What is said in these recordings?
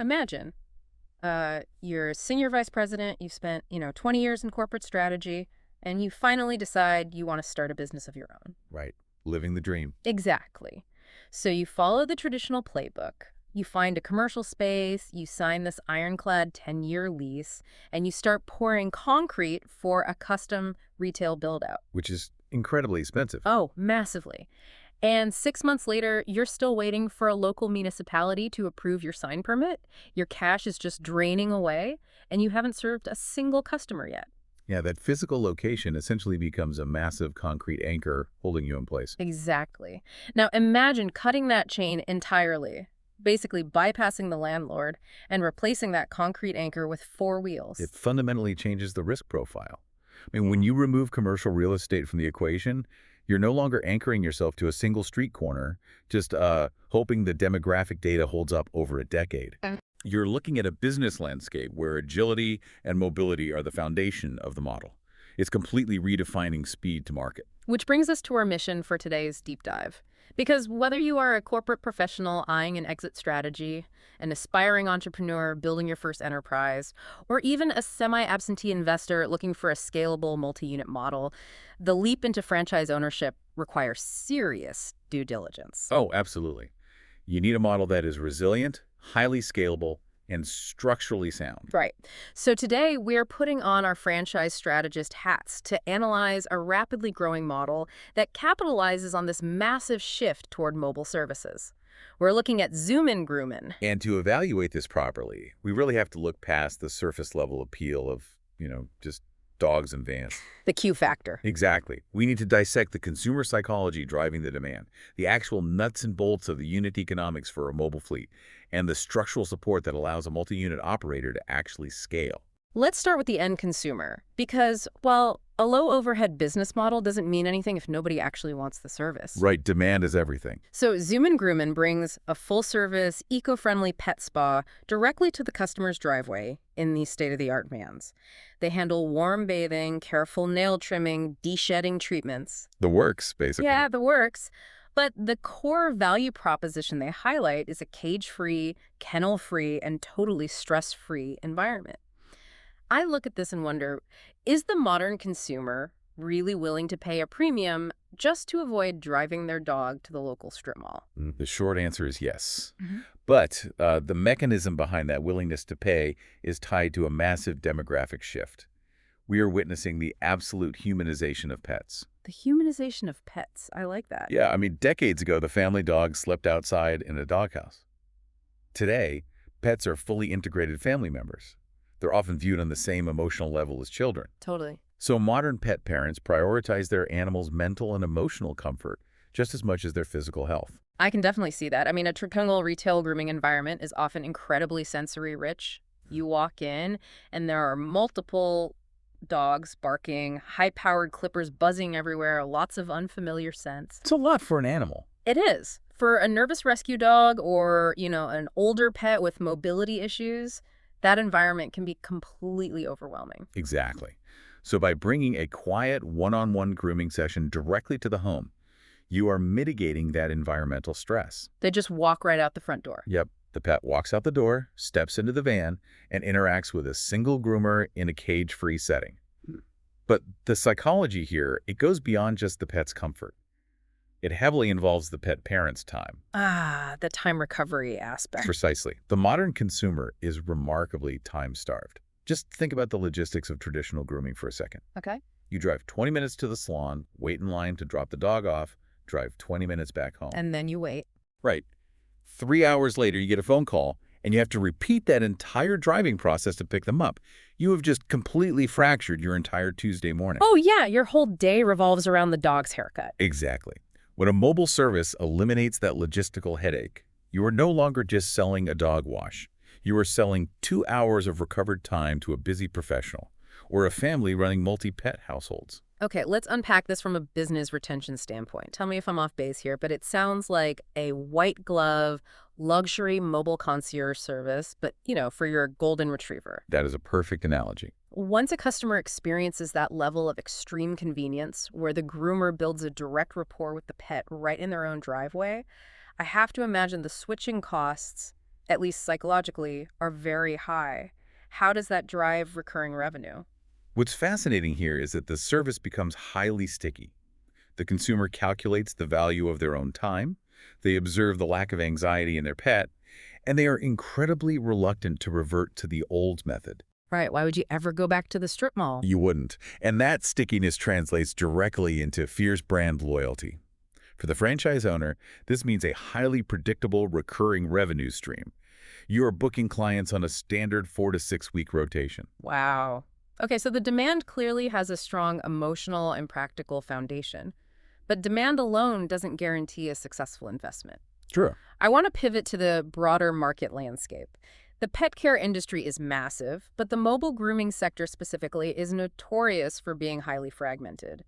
Imagine you're a senior vice president, you've spent, 20 years in corporate strategy, and you finally decide you want to start a business of your own. Right. Living the dream. Exactly. So you follow the traditional playbook. You find a commercial space, you sign this ironclad 10-year lease, and you start pouring concrete for a custom retail build-out. Which is incredibly expensive. Oh, massively. And 6 months later, you're still waiting for a local municipality to approve your sign permit. Your cash is just draining away, and you haven't served a single customer yet. Yeah, that physical location essentially becomes a massive concrete anchor holding you in place. Exactly. Now imagine cutting that chain entirely, basically bypassing the landlord and replacing that concrete anchor with four wheels. It fundamentally changes the risk profile. I mean, when you remove commercial real estate from the equation, you're no longer anchoring yourself to a single street corner, just hoping the demographic data holds up over a decade. You're looking at a business landscape where agility and mobility are the foundation of the model. It's completely redefining speed to market. Which brings us to our mission for today's deep dive. Because whether you are a corporate professional eyeing an exit strategy, an aspiring entrepreneur building your first enterprise, or even a semi-absentee investor looking for a scalable multi-unit model, the leap into franchise ownership requires serious due diligence. Oh, absolutely. You need a model that is resilient, highly scalable, and structurally sound. Right. So today we're putting on our franchise strategist hats to analyze a rapidly growing model that capitalizes on this massive shift toward mobile services. We're looking at Zoomin Groomin. And to evaluate this properly, we really have to look past the surface level appeal of, just dogs and vans. The Q factor. Exactly. We need to dissect the consumer psychology driving the demand, the actual nuts and bolts of the unit economics for a mobile fleet, and the structural support that allows a multi-unit operator to actually scale. Let's start with the end consumer, because, well, a low-overhead business model doesn't mean anything if nobody actually wants the service. Right, demand is everything. So Zoomin Groomin brings a full-service, eco-friendly pet spa directly to the customer's driveway in these state-of-the-art vans. They handle warm bathing, careful nail trimming, de-shedding treatments. The works, basically. Yeah, the works. But the core value proposition they highlight is a cage-free, kennel-free, and totally stress-free environment. I look at this and wonder, is the modern consumer really willing to pay a premium just to avoid driving their dog to the local strip mall? The short answer is yes. But the mechanism behind that willingness to pay is tied to a massive demographic shift. We are witnessing the absolute humanization of pets. The humanization of pets. I like that. Yeah, I mean, decades ago, the family dog slept outside in a doghouse. Today, pets are fully integrated family members. They're often viewed on the same emotional level as children. Totally. So modern pet parents prioritize their animals' mental and emotional comfort just as much as their physical health. I can definitely see that. I mean, a traditional retail grooming environment is often incredibly sensory rich. You walk in and there are multiple dogs barking, high-powered clippers buzzing everywhere, lots of unfamiliar scents. It's a lot for an animal. It is. For a nervous rescue dog or, an older pet with mobility issues, that environment can be completely overwhelming. Exactly. So by bringing a quiet one-on-one grooming session directly to the home, you are mitigating that environmental stress. They just walk right out the front door. Yep. The pet walks out the door, steps into the van, and interacts with a single groomer in a cage-free setting. But the psychology here, it goes beyond just the pet's comfort. It heavily involves the pet parent's time. Ah, the time recovery aspect. Precisely. The modern consumer is remarkably time-starved. Just think about the logistics of traditional grooming for a second. Okay. You drive 20 minutes to the salon, wait in line to drop the dog off, drive 20 minutes back home. And then you wait. Right. 3 hours later, you get a phone call, and you have to repeat that entire driving process to pick them up. You have just completely fractured your entire Tuesday morning. Oh, yeah. Your whole day revolves around the dog's haircut. Exactly. When a mobile service eliminates that logistical headache, you are no longer just selling a dog wash. You are selling 2 hours of recovered time to a busy professional or a family running multi-pet households. Okay, let's unpack this from a business retention standpoint. Tell me if I'm off base here, but it sounds like a white glove, luxury mobile concierge service, but, for your golden retriever. That is a perfect analogy. Once a customer experiences that level of extreme convenience where the groomer builds a direct rapport with the pet right in their own driveway, I have to imagine the switching costs at least psychologically, are very high. How does that drive recurring revenue? What's fascinating here is that the service becomes highly sticky. The consumer calculates the value of their own time, they observe the lack of anxiety in their pet, and they are incredibly reluctant to revert to the old method. Right, why would you ever go back to the strip mall? You wouldn't. And that stickiness translates directly into fierce brand loyalty. For the franchise owner, this means a highly predictable recurring revenue stream. You are booking clients on a standard 4 to 6 week rotation. Wow. Okay, so the demand clearly has a strong emotional and practical foundation. But demand alone doesn't guarantee a successful investment. True. I want to pivot to the broader market landscape. The pet care industry is massive, but the mobile grooming sector specifically is notorious for being highly fragmented.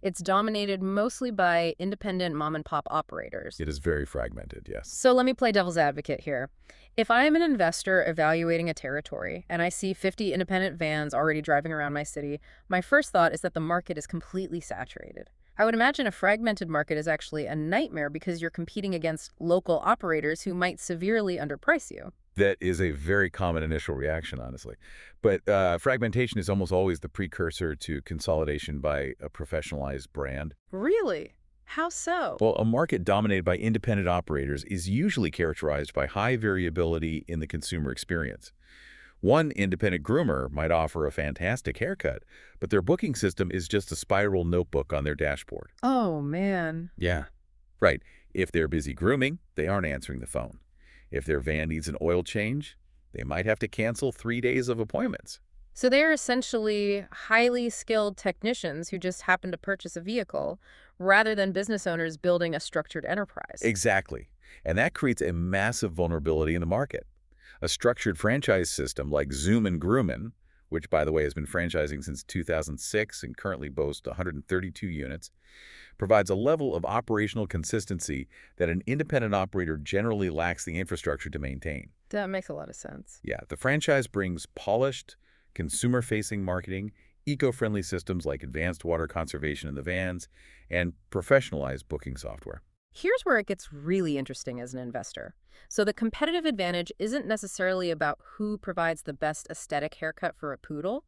It's dominated mostly by independent mom-and-pop operators. It is very fragmented, yes. So let me play devil's advocate here. If I am an investor evaluating a territory and I see 50 independent vans already driving around my city, my first thought is that the market is completely saturated. I would imagine a fragmented market is actually a nightmare because you're competing against local operators who might severely underprice you. That is a very common initial reaction, honestly. But fragmentation is almost always the precursor to consolidation by a professionalized brand. Really? How so? Well, a market dominated by independent operators is usually characterized by high variability in the consumer experience. One independent groomer might offer a fantastic haircut, but their booking system is just a spiral notebook on their dashboard. Oh, man. Yeah. Right. If they're busy grooming, they aren't answering the phone. If their van needs an oil change, they might have to cancel 3 days of appointments. So they're essentially highly skilled technicians who just happen to purchase a vehicle rather than business owners building a structured enterprise. Exactly. And that creates a massive vulnerability in the market. A structured franchise system like Zoomin Groomin, which, by the way, has been franchising since 2006 and currently boasts 132 units, provides a level of operational consistency that an independent operator generally lacks the infrastructure to maintain. That makes a lot of sense. Yeah, the franchise brings polished, consumer-facing marketing, eco-friendly systems like advanced water conservation in the vans, and professionalized booking software. Here's where it gets really interesting as an investor. So the competitive advantage isn't necessarily about who provides the best aesthetic haircut for a poodle.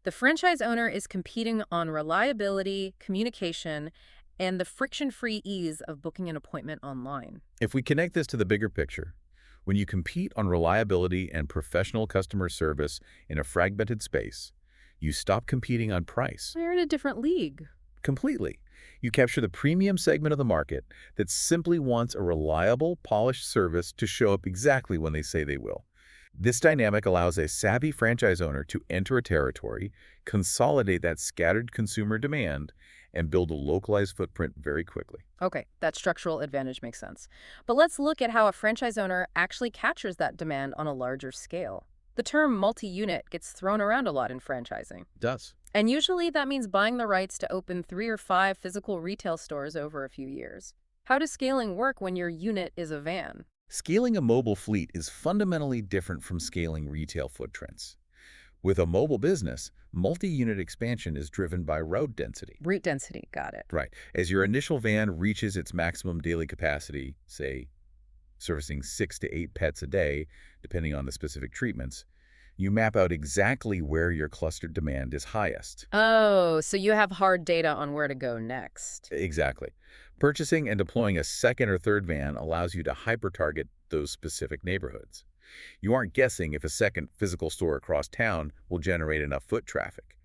The franchise owner is competing on reliability, communication, and the friction-free ease of booking an appointment online. If we connect this to the bigger picture, when you compete on reliability and professional customer service in a fragmented space, you stop competing on price. We're in a different league. Completely. You capture the premium segment of the market that simply wants a reliable, polished service to show up exactly when they say they will. This dynamic allows a savvy franchise owner to enter a territory, consolidate that scattered consumer demand, and build a localized footprint very quickly. Okay, that structural advantage makes sense. But let's look at how a franchise owner actually captures that demand on a larger scale. The term multi-unit gets thrown around a lot in franchising. It does. And usually that means buying the rights to open 3 or 5 physical retail stores over a few years. How does scaling work when your unit is a van? Scaling a mobile fleet is fundamentally different from scaling retail footprints. With a mobile business, multi-unit expansion is driven by route density. Route density, got it. Right. As your initial van reaches its maximum daily capacity, say, servicing 6 to 8 pets a day, depending on the specific treatments, you map out exactly where your clustered demand is highest. Oh, so you have hard data on where to go next. Exactly. Purchasing and deploying a second or third van allows you to hyper-target those specific neighborhoods. You aren't guessing if a second physical store across town will generate enough foot traffic.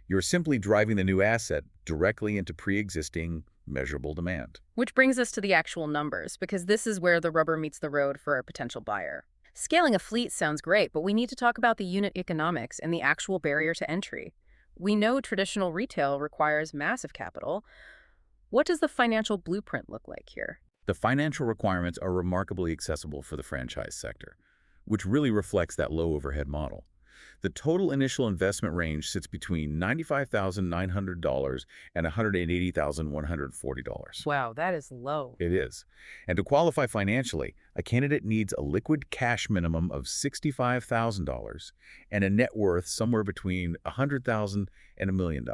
You're simply driving the new asset directly into pre-existing, measurable demand. Which brings us to the actual numbers, because this is where the rubber meets the road for a potential buyer. Scaling a fleet sounds great, but we need to talk about the unit economics and the actual barrier to entry. We know traditional retail requires massive capital. What does the financial blueprint look like here? The financial requirements are remarkably accessible for the franchise sector, which really reflects that low overhead model. The total initial investment range sits between $95,900 and $180,140. Wow, that is low. It is. And to qualify financially, a candidate needs a liquid cash minimum of $65,000 and a net worth somewhere between $100,000 and $1 million.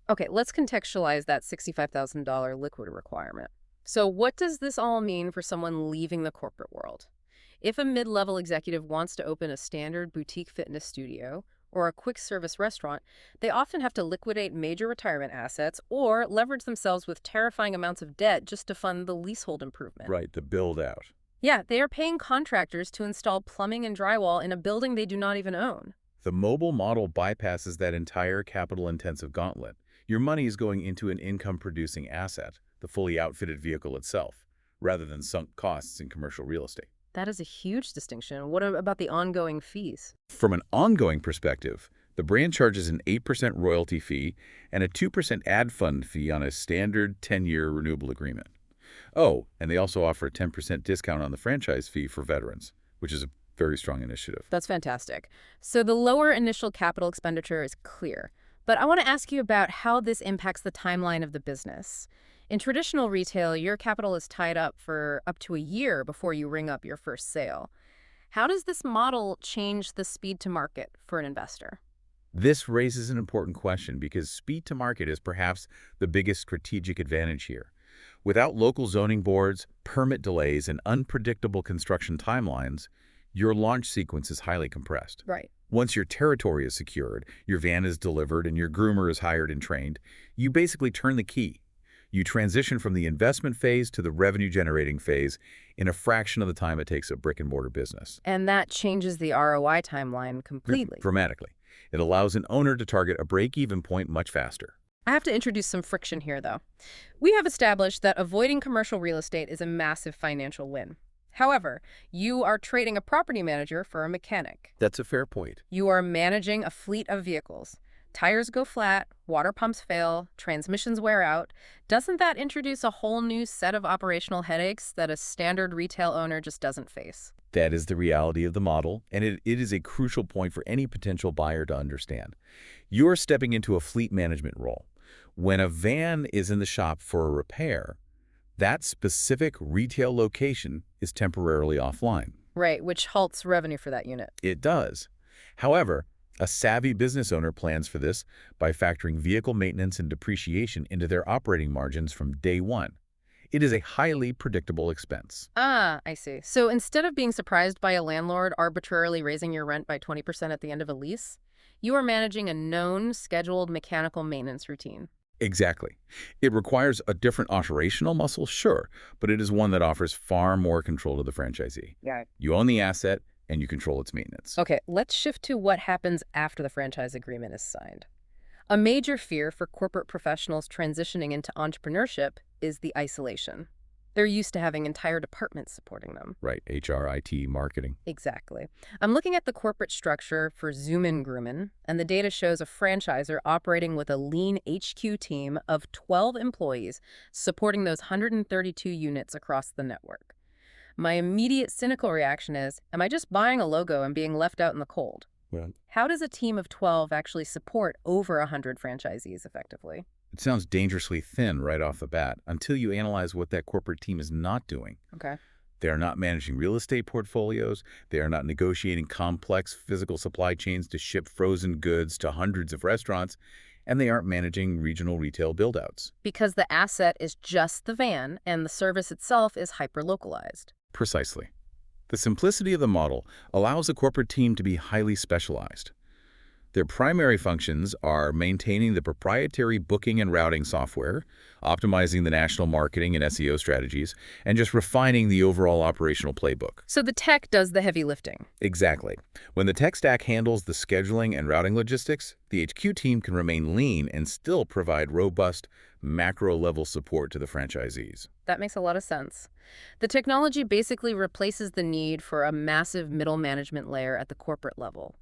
Okay, let's contextualize that $65,000 liquid requirement. So what does this all mean for someone leaving the corporate world? If a mid-level executive wants to open a standard boutique fitness studio or a quick service restaurant, they often have to liquidate major retirement assets or leverage themselves with terrifying amounts of debt just to fund the leasehold improvement. Right, the build out. Yeah, they are paying contractors to install plumbing and drywall in a building they do not even own. The mobile model bypasses that entire capital-intensive gauntlet. Your money is going into an income-producing asset, the fully outfitted vehicle itself, rather than sunk costs in commercial real estate. That is a huge distinction. What about the ongoing fees? From an ongoing perspective, the brand charges an 8% royalty fee and a 2% ad fund fee on a standard 10-year renewable agreement. Oh, and they also offer a 10% discount on the franchise fee for veterans, which is a very strong initiative. That's fantastic. So the lower initial capital expenditure is clear. But I want to ask you about how this impacts the timeline of the business. In traditional retail, your capital is tied up for up to a year before you ring up your first sale. How does this model change the speed to market for an investor? This raises an important question because speed to market is perhaps the biggest strategic advantage here. Without local zoning boards, permit delays, and unpredictable construction timelines, your launch sequence is highly compressed. Right. Once your territory is secured, your van is delivered, and your groomer is hired and trained, you basically turn the key. You transition from the investment phase to the revenue-generating phase in a fraction of the time it takes a brick-and-mortar business. And that changes the ROI timeline completely. Dramatically. It allows an owner to target a break-even point much faster. I have to introduce some friction here, though. We have established that avoiding commercial real estate is a massive financial win. However, you are trading a property manager for a mechanic. That's a fair point. You are managing a fleet of vehicles. Tires go flat, water pumps fail, transmissions wear out. Doesn't that introduce a whole new set of operational headaches that a standard retail owner just doesn't face? That is the reality of the model, and it is a crucial point for any potential buyer to understand. You're stepping into a fleet management role. When a van is in the shop for a repair, that specific retail location is temporarily offline. Right, which halts revenue for that unit. It does. However, a savvy business owner plans for this by factoring vehicle maintenance and depreciation into their operating margins from day one. It is a highly predictable expense. Ah, I see. So instead of being surprised by a landlord arbitrarily raising your rent by 20% at the end of a lease, you are managing a known, scheduled mechanical maintenance routine. Exactly. It requires a different operational muscle, sure, but it is one that offers far more control to the franchisee. Yeah. You own the asset, and you control its maintenance. Okay, let's shift to what happens after the franchise agreement is signed. A major fear for corporate professionals transitioning into entrepreneurship is the isolation. They're used to having entire departments supporting them. Right, HR, IT, marketing. Exactly. I'm looking at the corporate structure for Zoomin Groomin, and the data shows a franchisor operating with a lean HQ team of 12 employees supporting those 132 units across the network. My immediate cynical reaction is, am I just buying a logo and being left out in the cold? Well, How does a team of 12 actually support over 100 franchisees effectively? it sounds dangerously thin right off the bat until you analyze what that corporate team is not doing. Okay. They are not managing real estate portfolios. They are not negotiating complex physical supply chains to ship frozen goods to hundreds of restaurants. And they aren't managing regional retail build-outs. Because the asset is just the van and the service itself is hyper-localized. Precisely. The simplicity of the model allows a corporate team to be highly specialized. Their primary functions are maintaining the proprietary booking and routing software, optimizing the national marketing and SEO strategies, and just refining the overall operational playbook. So the tech does the heavy lifting. Exactly. When the tech stack handles the scheduling and routing logistics, the HQ team can remain lean and still provide robust, macro-level support to the franchisees. That makes a lot of sense. The technology basically replaces the need for a massive middle management layer at the corporate level.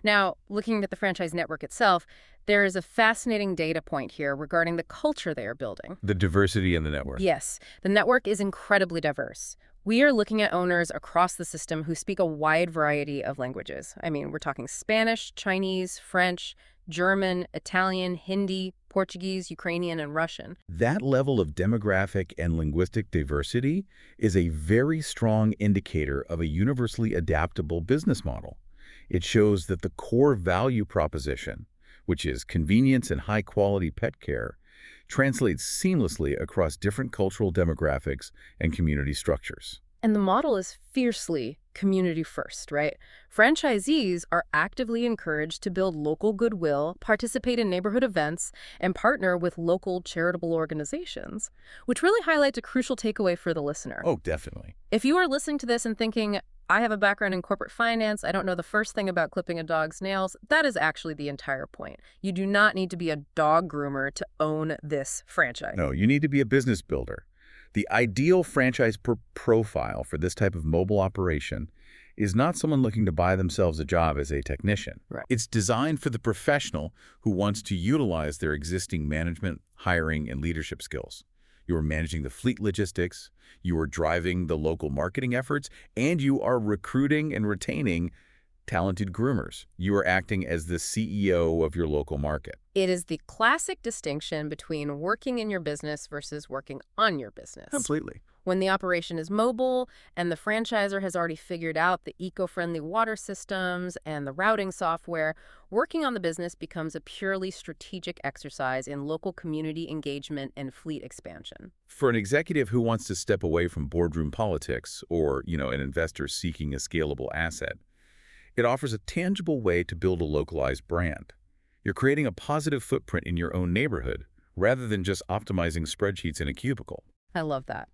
Now, looking at the franchise network itself, there is a fascinating data point here regarding the culture they are building. The diversity in the network. Yes, the network is incredibly diverse. We are looking at owners across the system who speak a wide variety of languages. I mean, we're talking Spanish, Chinese, French, German, Italian, Hindi, Portuguese, Ukrainian, and Russian. That level of demographic and linguistic diversity is a very strong indicator of a universally adaptable business model. It shows that the core value proposition, which is convenience and high-quality pet care, translates seamlessly across different cultural demographics and community structures. And the model is fiercely community first, right? Franchisees are actively encouraged to build local goodwill, participate in neighborhood events, and partner with local charitable organizations, which really highlights a crucial takeaway for the listener. Oh, definitely. If you are listening to this and thinking, I have a background in corporate finance, I don't know the first thing about clipping a dog's nails, that is actually the entire point. You do not need to be a dog groomer to own this franchise. No, you need to be a business builder. The ideal franchise profile for this type of mobile operation is not someone looking to buy themselves a job as a technician. Right. It's designed for the professional who wants to utilize their existing management, hiring, and leadership skills. You are managing the fleet logistics, you are driving the local marketing efforts, and you are recruiting and retaining talented groomers. You are acting as the CEO of your local market. It is the classic distinction between working in your business versus working on your business. Completely. When the operation is mobile and the franchisor has already figured out the eco-friendly water systems and the routing software, working on the business becomes a purely strategic exercise in local community engagement and fleet expansion. For an executive who wants to step away from boardroom politics or, an investor seeking a scalable asset, it offers a tangible way to build a localized brand. You're creating a positive footprint in your own neighborhood rather than just optimizing spreadsheets in a cubicle. I love that.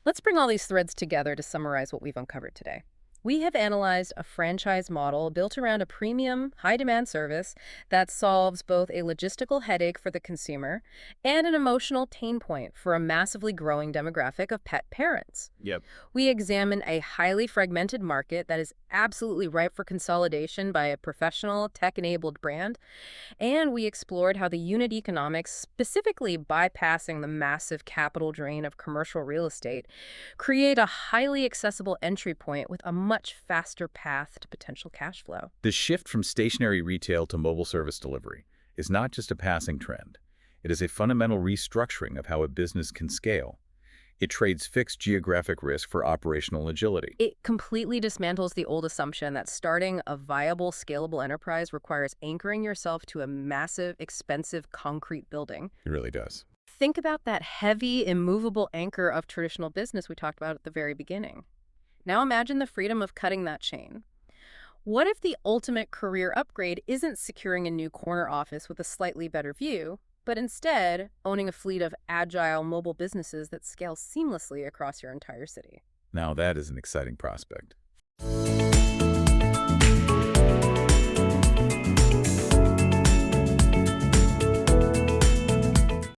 Let's bring all these threads together to summarize what we've uncovered today. We have analyzed a franchise model built around a premium, high-demand service that solves both a logistical headache for the consumer and an emotional pain point for a massively growing demographic of pet parents. Yep. We examine a highly fragmented market that is absolutely ripe for consolidation by a professional, tech-enabled brand, and we explored how the unit economics, specifically bypassing the massive capital drain of commercial real estate, create a highly accessible entry point with a much faster path to potential cash flow. The shift from stationary retail to mobile service delivery is not just a passing trend. It is a fundamental restructuring of how a business can scale. It trades fixed geographic risk for operational agility. It completely dismantles the old assumption that starting a viable, scalable enterprise requires anchoring yourself to a massive, expensive concrete building. It really does. Think about that heavy, immovable anchor of traditional business we talked about at the very beginning. Now imagine the freedom of cutting that chain. What if the ultimate career upgrade isn't securing a new corner office with a slightly better view, but instead owning a fleet of agile mobile businesses that scale seamlessly across your entire city? Now that is an exciting prospect.